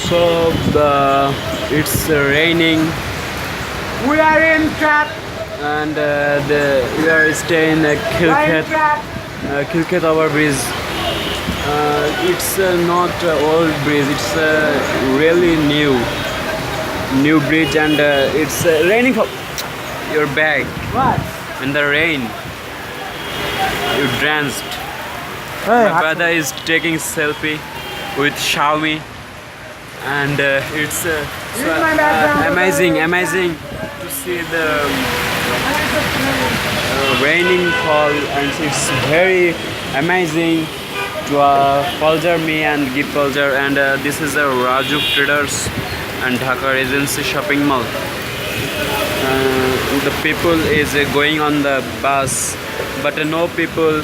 So it's raining We are in trap. and we are staying in Khilkhet, Khilkhet overbridge. It's not old bridge. It's really new bridge, and it's raining for your bag What? in the rain. You drenched. Hey, My brother is taking selfie with Xiaomi, and it's amazing to see the raining fall, and it's very amazing to follow me and give pleasure. And this is a Raju Traders and Dhaka Regency shopping mall. The people is going on the bus, but no people.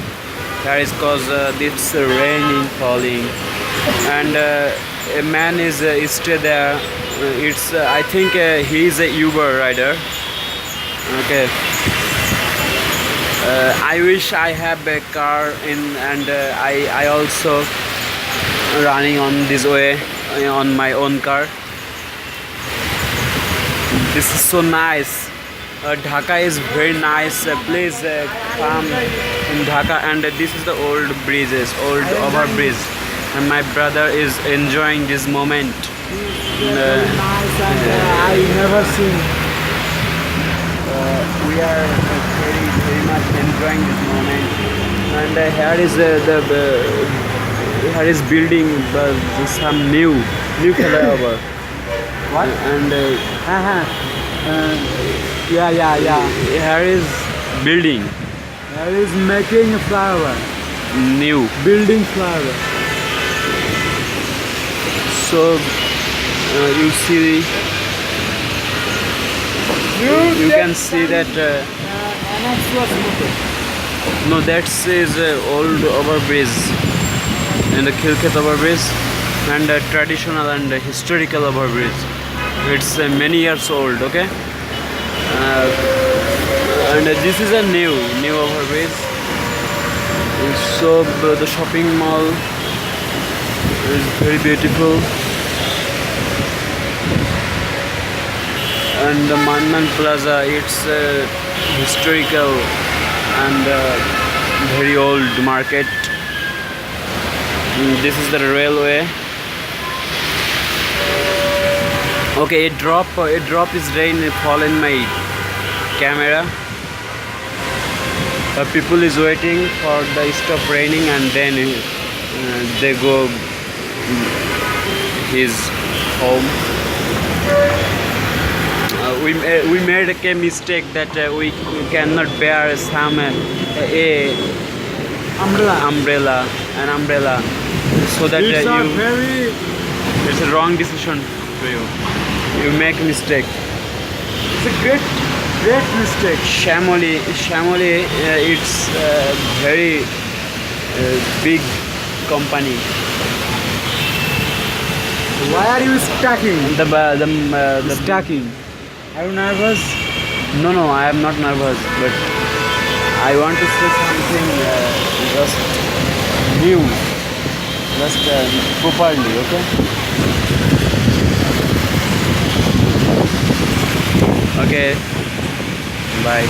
That is cause it's raining falling, and a man is stay there. It's I think he is a Uber rider. Okay. I wish I have a car in, and I also running on this way on my own car. This is so nice. Dhaka is very nice. Please come in Dhaka, and this is the old bridges, old overbridge, and my brother is enjoying this moment. Nice, and I never seen. We are very much enjoying this moment, and here is here is building, but some new flyover. What? And Yeah. here is building There is making a flower. new. Building flower. So you see, you can see that Annex was moved. no, that is old overbridge and the Khilkhet overbridge, and traditional and historical overbridge. It's many years old. Okay. And this is a new overbridge. So the shopping mall is very beautiful, and the Manman Plaza, it's historical and very old market. This is the railway. Okay, a drop is rain fall in my camera. People is waiting for the stop raining, and then they go his home. We made a mistake that we cannot bear some an umbrella, so that It's a very it's a wrong decision for you. You make mistake. it's a great mistake. Shamoli, it's a very big company. Why are you stacking? The Stacking. Are you nervous? No, I am not nervous, but I want to say something just new, just properly. Okay. Okay. Bye.